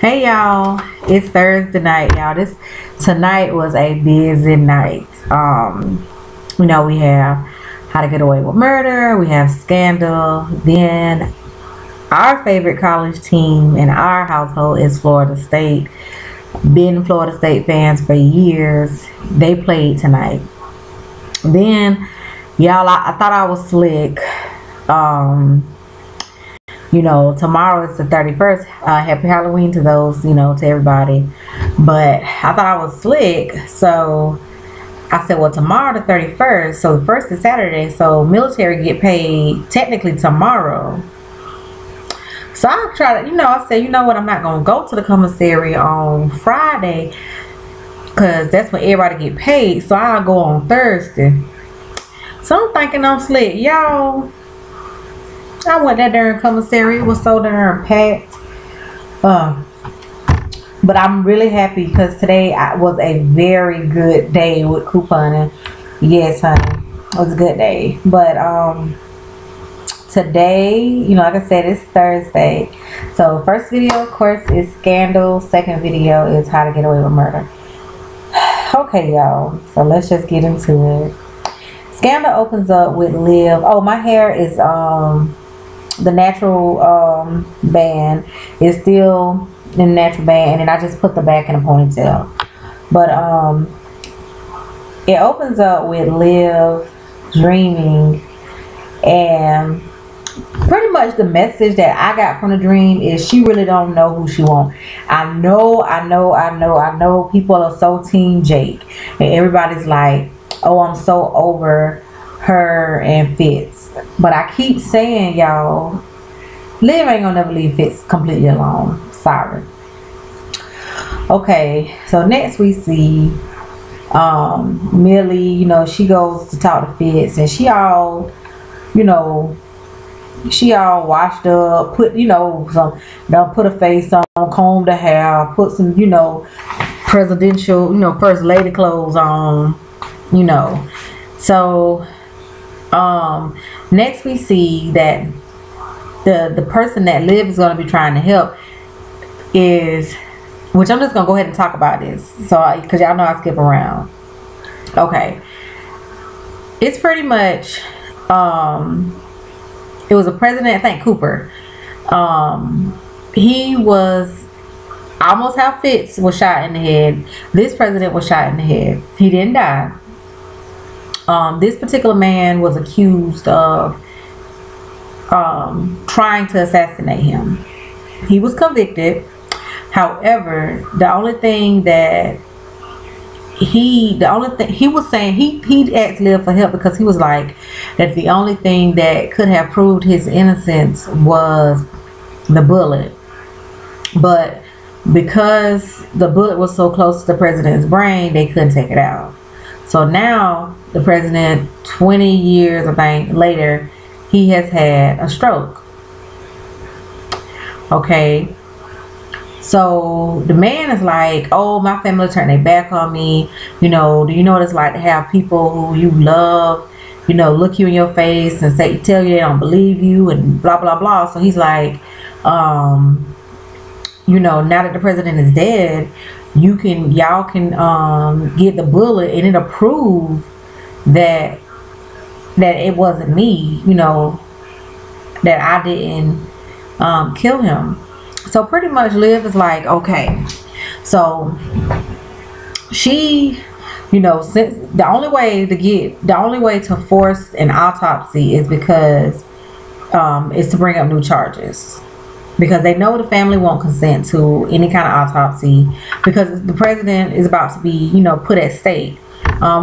Hey y'all, it's Thursday night, y'all. This tonight was a busy night. We have How to Get Away with Murder, we have Scandal, then our favorite college team in our household is Florida State. Been Florida State fans for years. They played tonight. Then y'all, I thought I was slick. Tomorrow is the 31st. Happy Halloween to those, to everybody. But I thought I was slick. So I said, well, tomorrow the 31st. So the first is Saturday. So military get paid technically tomorrow. So I try to, I said, you know what? I'm not going to go to the commissary on Friday because that's when everybody get paid. So I'll go on Thursday. So I'm thinking I'm slick. Y'all, I went that darn commissary. It was so darn packed. But I'm really happy because today was a very good day with couponing. Yes, honey. It was a good day. But today, like I said, it's Thursday. So first video, of course, is Scandal. Second video is How to Get Away with Murder. Okay, y'all. So let's just get into it. Scandal opens up with Liv. Oh, my hair is the natural band is still in the natural band, and then I just put the back in a ponytail. But it opens up with Liv dreaming, and pretty much the message that I got from the dream is she really don't know who she wants. I know people are so team Jake, and everybody's like, oh, I'm so over her and Fitz. But I keep saying, y'all, Liv ain't gonna never leave Fitz completely alone. Sorry. Okay, so next we see Millie. She goes to talk to Fitz, and she all washed up, put put a face on, comb the hair, put some presidential first lady clothes on, so next we see that the person that Liv is going to be trying to help is, which I'm just going to go ahead and talk about this, so because y'all know I skip around. Okay, it's pretty much it was a president, I think Cooper. He was almost how Fitz was shot in the head. This president was shot in the head. He didn't die. This particular man was accused of trying to assassinate him. He was convicted. However, the only thing he was saying, he asked Liv for help because he was like that the only thing that could have proved his innocence was the bullet. But because the bullet was so close to the president's brain, they couldn't take it out. So now the president, 20 years I think later, he has had a stroke. Okay, so the man is like, oh, my family turned their back on me. Do you know what it's like to have people who you love, look you in your face and tell you they don't believe you and blah blah blah. So he's like, now that the president is dead, y'all can get the bullet and it'll prove that it wasn't me, that I didn't kill him. So pretty much Liv is like, okay, so she, since the only way to force an autopsy is because is to bring up new charges, because they know the family won't consent to any kind of autopsy because the president is about to be put at stake,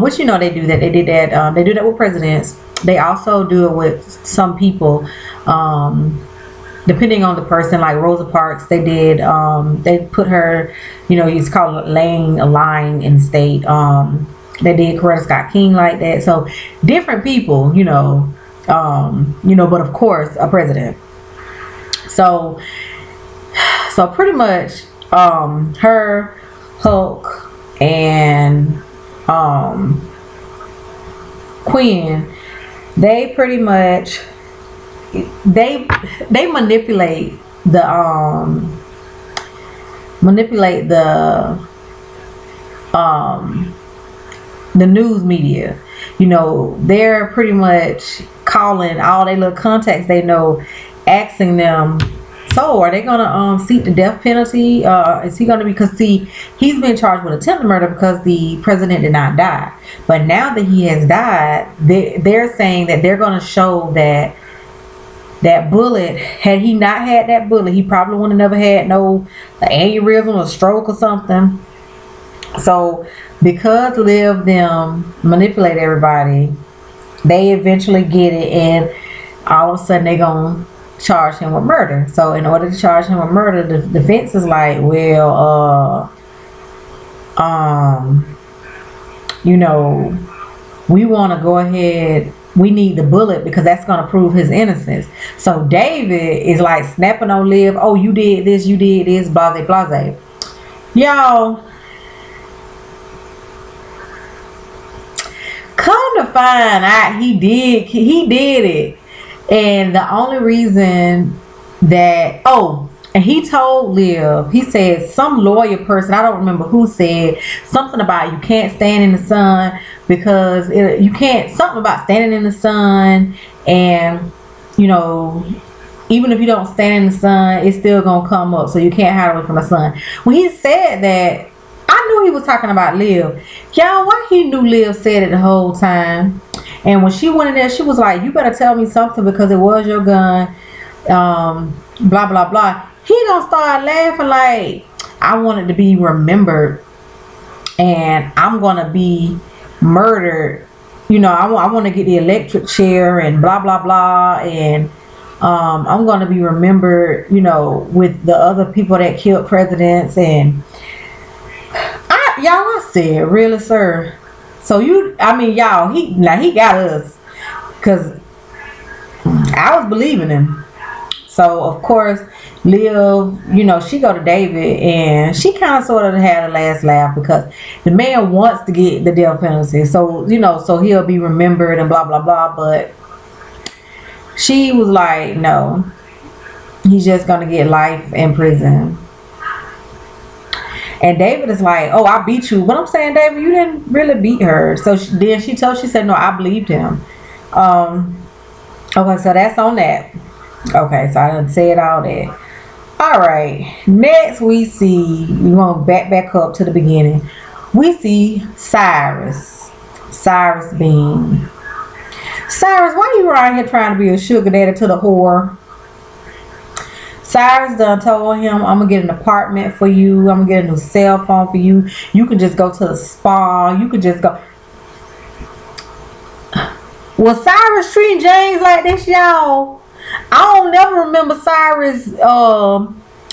which they do that. They did that. They do that with presidents. They also do it with some people, depending on the person. Like Rosa Parks, they did. They put her, it's called lying in state. They did Coretta Scott King like that. So different people, but of course a president. So pretty much, her, Hulk, and Quinn, they pretty much they manipulate the manipulate the news media. You know, they're pretty much calling all their little contacts they know, asking them, so are they gonna seek the death penalty? Is he gonna be, because see, he's been charged with attempted murder because the president did not die. But now that he has died, they're saying that they're gonna show that that bullet, had he not had that bullet, he probably would have never had no aneurysm or stroke or something. So because Liv them manipulate everybody, they eventually get it, and all of a sudden they gonna charge him with murder. So in order to charge him with murder, the defense is like, well, you know, we want to go ahead, we need the bullet because that's going to prove his innocence. So David is like snapping on Liv, oh, you did this, blase blase. Y'all, come to find out, he did it. And the only reason that, oh, and he told Liv, he said, some lawyer person, I don't remember who, said something about you can't stand in the sun because you can't, something about standing in the sun, and you know, even if you don't stand in the sun, it's still gonna come up, so you can't hide away from the sun. When he said that, I knew he was talking about Liv. Y'all, why he knew Liv said it the whole time? And when she went in there, she was like, you better tell me something because it was your gun, blah blah blah. He gonna start laughing like, I wanted to be remembered and I'm gonna be murdered, you know, I want to get the electric chair and blah blah blah, and I'm gonna be remembered, you know, with the other people that killed presidents. And I said, really, sir? So you, I mean, y'all, he got us, because I was believing him. So of course Liv, you know, she go to David and she kind of sort of had a last laugh because the man wants to get the death penalty, so you know, so he'll be remembered and blah blah blah. But she was like, no, he's just gonna get life in prison. And David is like, oh, I beat you. But I'm saying, David, you didn't really beat her. So then she said, no, I believed him. Okay, so that's on that. Okay, so I done said all that. All right, next we see, we're going to back up to the beginning. We see Cyrus Bean. Cyrus, why you around here trying to be a sugar daddy to the whore? Cyrus done told him, I'm going to get an apartment for you. I'm going to get a new cell phone for you. You can just go to the spa. You can just go. Was Cyrus treating James like this, y'all? I don't never remember Cyrus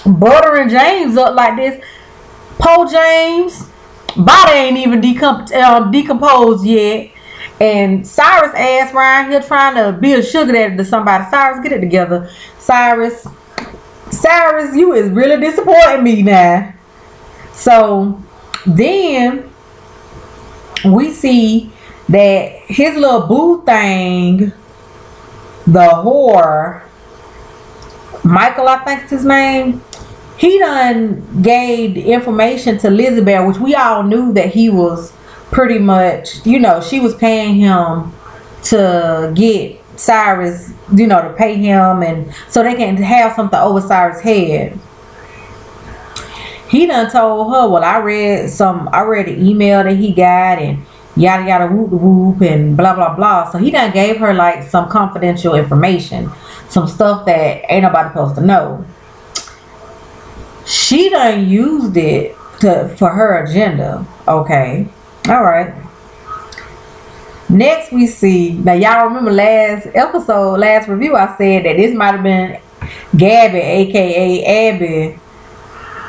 buttering James up like this. Poor James. Body ain't even decomposed yet. And Cyrus ass around here trying to be a sugar daddy to somebody. Cyrus, get it together. Cyrus, you is really disappointing me now. So then we see that his little boo thing, the whore, Michael, I think is his name, he done gave information to Elizabeth, which we all knew that he was pretty much, you know, she was paying him to get Cyrus, you know, to pay him, and so they can have something over Cyrus' head. He done told her, well, I read the email that he got, and yada yada whoop whoop and blah blah blah. So he done gave her like some confidential information, some stuff that ain't nobody supposed to know. She done used it for her agenda. Okay, all right. Next we see, now y'all remember last review, I said that this might have been Gabby, aka Abby,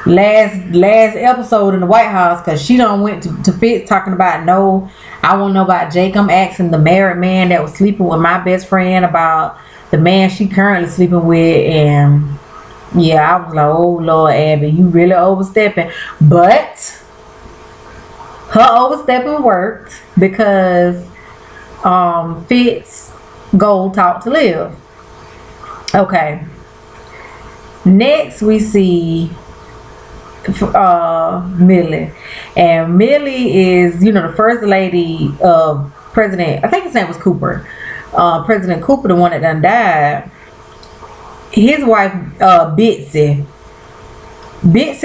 last episode in the White House, because she done went to Fitz talking about, no, I want to know about Jake. I'm asking the married man that was sleeping with my best friend about the man she currently sleeping with. And yeah, I was like, oh Lord, Abby, you really overstepping. But her overstepping worked because Fitz go talk to Liv. Okay, next we see Millie. And Millie is, you know, the first lady of President, I think his name was Cooper. President Cooper, the one that done died. His wife, Bitsy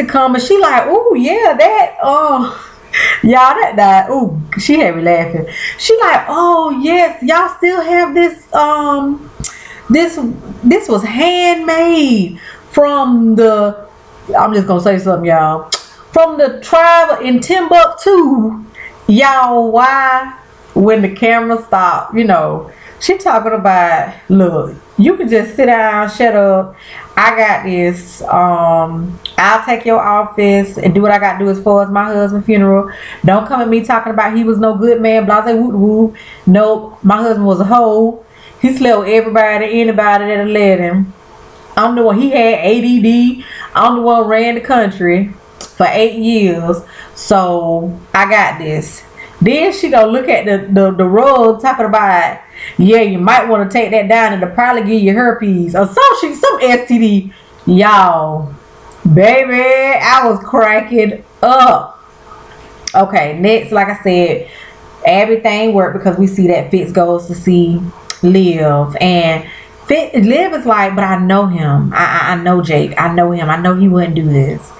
come and she like, oh yeah, that y'all that died. Oh, she had me laughing. She like, oh yes, y'all still have this this was handmade from the, I'm just gonna say something, y'all, from the tribe in Timbuktu. Y'all, why when the camera stopped, you know, she talking about, look, you can just sit down, shut up, I got this, I'll take your office and do what I got to do as far as my husband's funeral. Don't come at me talking about he was no good man, blah, blah, whoop, whoop. Nope, my husband was a hoe. He slept with everybody, anybody that let him. I'm the one, he had ADD. I'm the one who ran the country for 8 years. So I got this. Then she gonna look at the rug talking about, yeah, you might want to take that down and it'll probably give you herpes or some STD. Y'all, baby, I was cracking up. Okay, next, like I said, everything worked because we see that Fitz goes to see Liv, and Liv is like, but I know him. I know Jake. I know him. I know he wouldn't do this.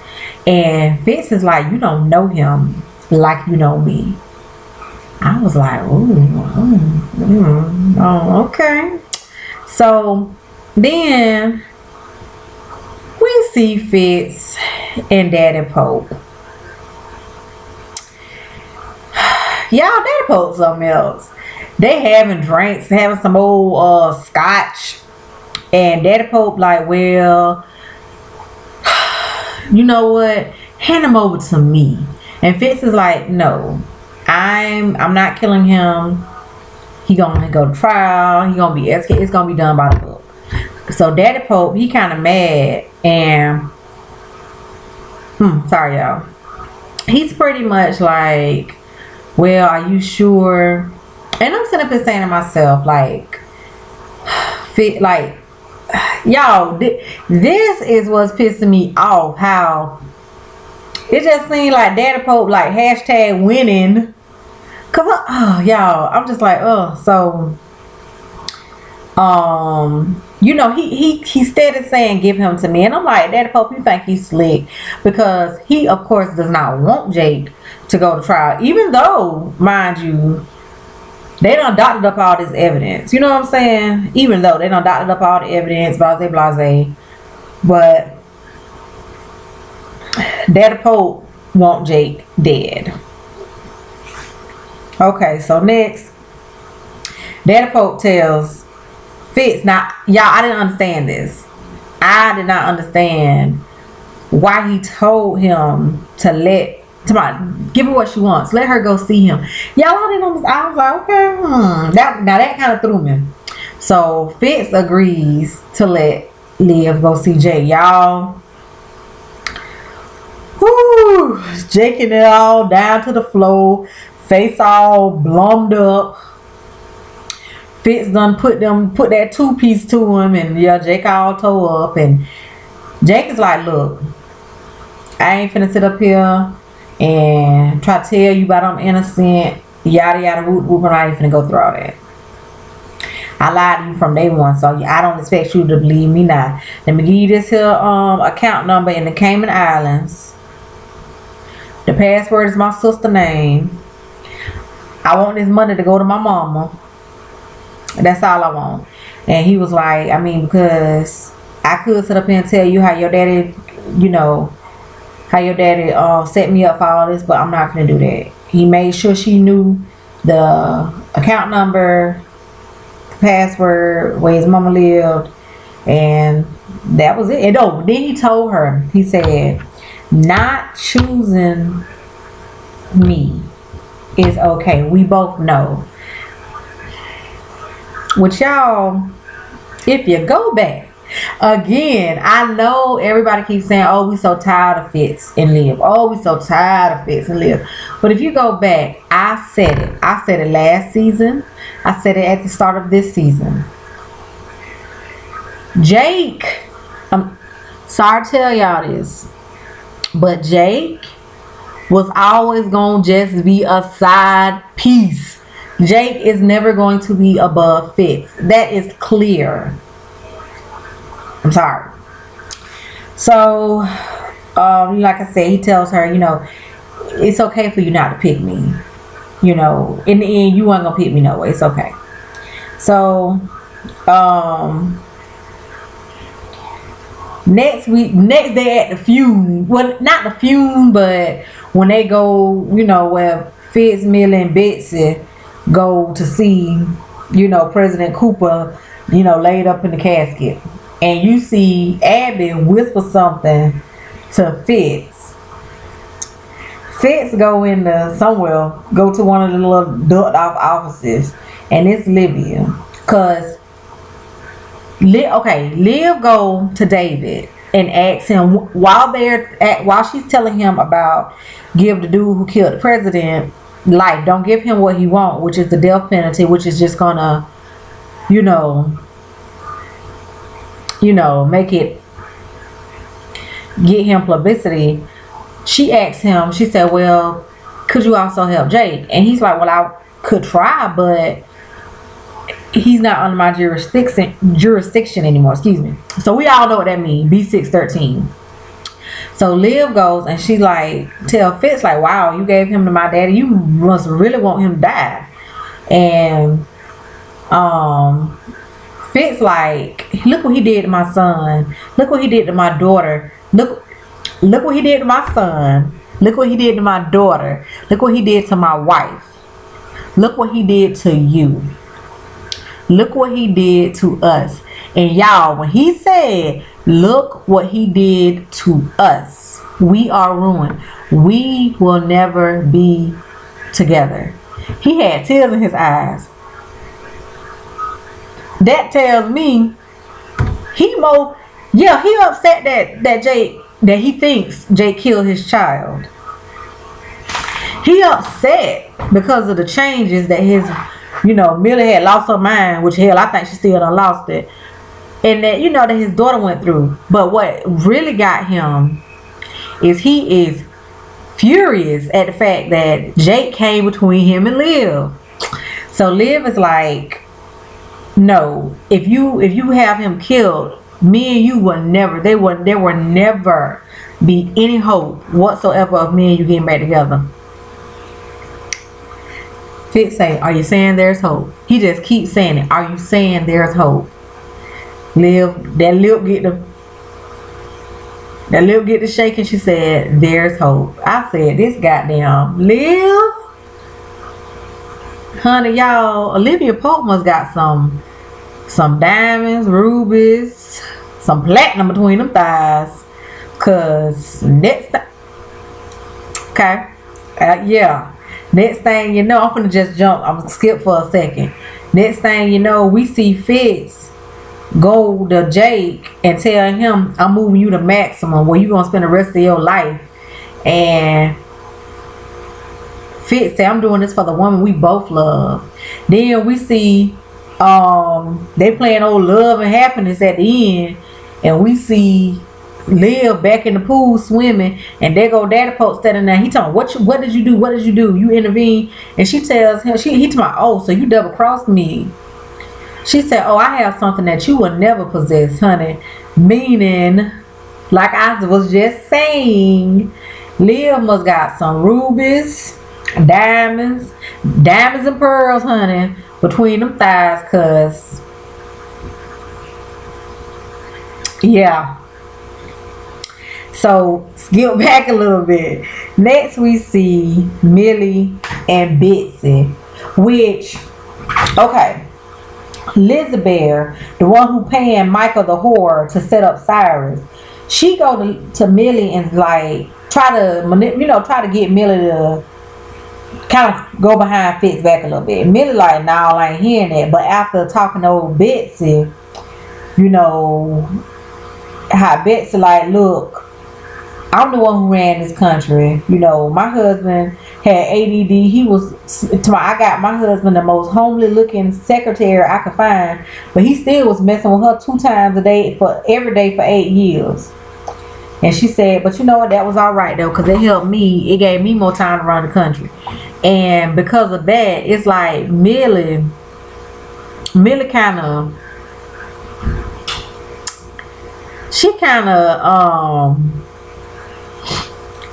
And Fitz is like, you don't know him like you know me. I was like, oh, okay. So then we see Fitz and Daddy Pope. Y'all, Daddy Pope's something else. They having drinks, having some old scotch, and Daddy Pope like, well, you know what? Hand him over to me. And Fitz is like, no, I'm not killing him. He gonna go to trial. He gonna be executed. It's gonna be done by the book. So Daddy Pope, he kind of mad, and sorry y'all. He's pretty much like, well, are you sure? And I'm sitting up here saying to myself, like, y'all, this is what's pissing me off. How it just seemed like Daddy Pope like hashtag winning. Cause y'all, I'm just like, so you know, he steady saying give him to me, and I'm like, Daddy Pope, you think he's slick? Because he of course does not want Jake to go to trial, even though, mind you, they done doctored up all this evidence. You know what I'm saying? Even though they done doctored up all the evidence, blase blase, but Daddy Pope want Jake dead. Okay, so next, Daddy Pope tells Fitz, now y'all, I didn't understand this. I did not understand why he told him to give her what she wants, let her go see him. Y'all, I didn't understand. I was like, okay, that kind of threw me. So Fitz agrees to let Liv go see Jake. Y'all, whoo, jaking it all down to the floor, face all blummed up. Fitz done put that 2-piece to him, and yeah, Jake all tore up, and Jake is like, look, I ain't finna sit up here and try to tell you about I'm innocent, yada yada whoop whoop, and I ain't finna go through all that. I lied to you from day one, so I don't expect you to believe me now. Let me give you this here account number in the Cayman Islands. The password is my sister's name. I want this money to go to my mama. That's all I want. And he was like, I mean, because I could sit up here and tell you how your daddy, you know, how your daddy set me up for all this, but I'm not gonna do that. He made sure she knew the account number, the password, where his mama lived, and that was it. And then he told her, he said, not choosing me is okay. We both know. Which, y'all, if you go back again, I know everybody keeps saying, oh, we so tired of Fitz and Liv. Oh, we so tired of Fitz and Liv. But if you go back, I said it last season. I said it at the start of this season. Jake, I'm sorry to tell y'all this, But Jake was always gonna just be a side piece. Jake is never going to be above Fitz. That is clear. I'm sorry. So, like I said, he tells her, you know, it's okay for you not to pick me. You know, in the end, you weren't gonna pick me no way. It's okay. So, next day at the fume. Well, not the fume, but when they go, you know, where Fitz, Millie, and Betsy go to see, you know, President Cooper, you know, laid up in the casket. And you see Abby whisper something to Fitz. Fitz go into somewhere, go to one of the little ducked off offices, and it's Livia. Cause Liv go to David and asks him while she's telling him about give the dude who killed the president life. Don't give him what he want, which is the death penalty, which is just gonna, you know, make it, get him publicity. She asked him, she said, well, could you also help Jake? And he's like, well, I could try, but he's not under my jurisdiction anymore. Excuse me. So we all know what that means. B613. So Liv goes and she like tell Fitz like, wow, you gave him to my daddy. You must really want him to die. And Fitz like, look what he did to my son. Look what he did to my daughter. Look what he did to my son. Look what he did to my daughter. Look what he did to my wife. Look what he did to you. Look what he did to us. And y'all, when he said, look what he did to us, we are ruined. We will never be together. He had tears in his eyes. That tells me he upset that he thinks Jake killed his child. He upset because of the changes that his, you know, Millie had lost her mind, which hell, I think she still done lost it. And that, you know, that his daughter went through. But what really got him is he is furious at the fact that Jake came between him and Liv. So Liv is like, no, if you have him killed, me and you will never, there will never be any hope whatsoever of me and you getting back together. Fitz say, are you saying there's hope? He just keeps saying it. Are you saying there's hope? That lip get to shaking. She said, there's hope. I said, this goddamn Liv. Honey, y'all, Olivia Pope must got some diamonds, rubies, some platinum between them thighs. Cause next time, okay, yeah. Next thing you know, I'm finna just jump. I'm gonna skip for a second. Next thing you know, we see Fitz go to Jake and tell him, I'm moving you to maximum where you gonna spend the rest of your life. And Fitz say, I'm doing this for the woman we both love. Then we see they playing old love and happiness at the end, and we see Liv back in the pool swimming, and there go Daddy Pope standing there. He talking, what did you do? What did you do? You intervened. And she tells him, he talking, oh, so you double crossed me. She said, oh, I have something that you will never possess, honey. Meaning, like I was just saying, Liv must got some rubies, diamonds and pearls, honey, between them thighs, cause yeah. So skip back a little bit. Next we see Millie and Betsy, which, okay, Elizabeth, the one who paying Michael the whore to set up Cyrus, she go to Millie and like try to get Millie to kind of go behind Fitz back a little bit. Millie like, nah, I ain't hearing that. But after talking to old Betsy, you know how Betsy like, look, I'm the one who ran this country. You know, my husband had ADD. I got my husband the most homely looking secretary I could find, but he still was messing with her 2 times a day every day for 8 years. And she said, but you know what, that was all right though, because it helped me. It gave me more time to run the country. And because of that, it's like Millie kind of,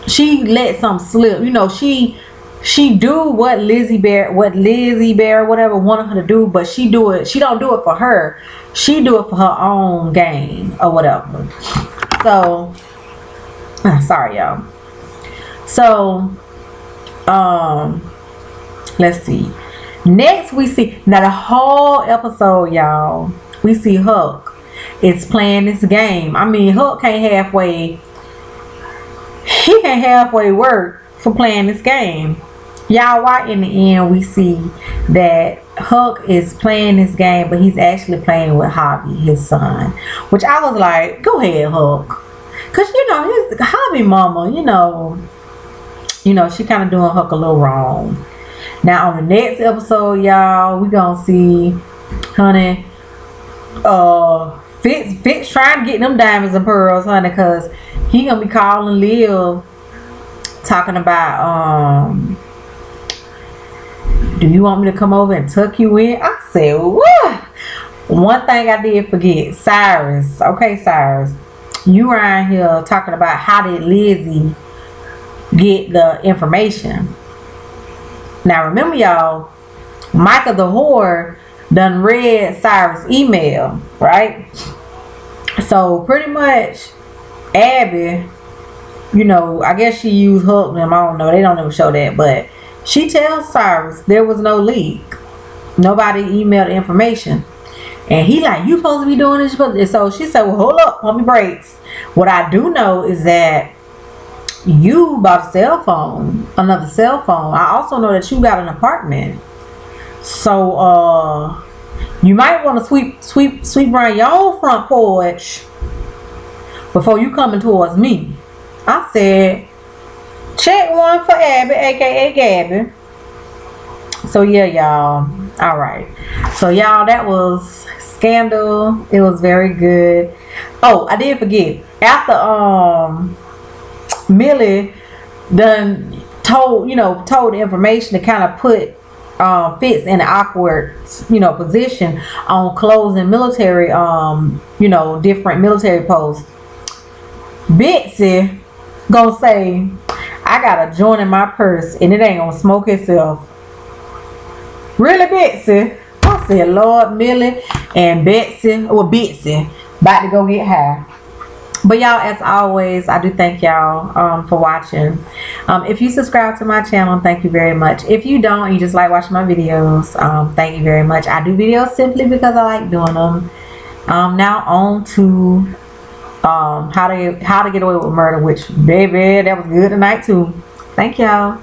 she let something slip. You know, she do what Lizzie Bear whatever wanted her to do, but she don't do it for her. She do it for her own gain or whatever. So sorry y'all. So let's see. Next we see, now the whole episode, y'all, we see Huck is playing this game. I mean, Huck can't halfway work for playing this game. Y'all, why in the end we see that Huck is playing this game, but he's actually playing with Hobby, his son. Which I was like, go ahead, Huck. Because, you know, his Hobby mama, you know, she kind of doing Huck a little wrong. Now, on the next episode, y'all, we gonna see, honey, Fitz trying to get them diamonds and pearls, honey, because he gonna be calling Liv, talking about, do you want me to come over and tuck you in? I said, what? One thing I did forget, Cyrus. Okay, Cyrus, you around here talking about how did Lizzie get the information. Now remember, y'all, Micah the whore done read Cyrus' email, right? So pretty much Abby, you know, I guess she used Hook them. I don't know, they don't ever show that, but she tells Cyrus there was no leak. Nobody emailed the information. And he like, you supposed to be doing this. So she said, well, hold up, pump me brakes. What I do know is that you bought a cell phone, another cell phone. I also know that you got an apartment. So you might want to sweep around your own front porch before you coming towards me. I said, check one for Abby, aka Gabby. So yeah, y'all. All right. So y'all, that was Scandal. It was very good. Oh, I did forget. After Millie done told the information to kind of put Fitz in an awkward position on closing military different military posts. Bitsy gonna say, I got a joint in my purse and it ain't gonna smoke itself. Really, Bitsy? I said, Lord, Millie and Bitsy about to go get high. But y'all, as always, I do thank y'all for watching. If you subscribe to my channel, thank you very much. If you don't, you just like watching my videos, thank you very much. I do videos simply because I like doing them. Now on to how to get away with murder, which baby, that was good tonight too. Thank y'all.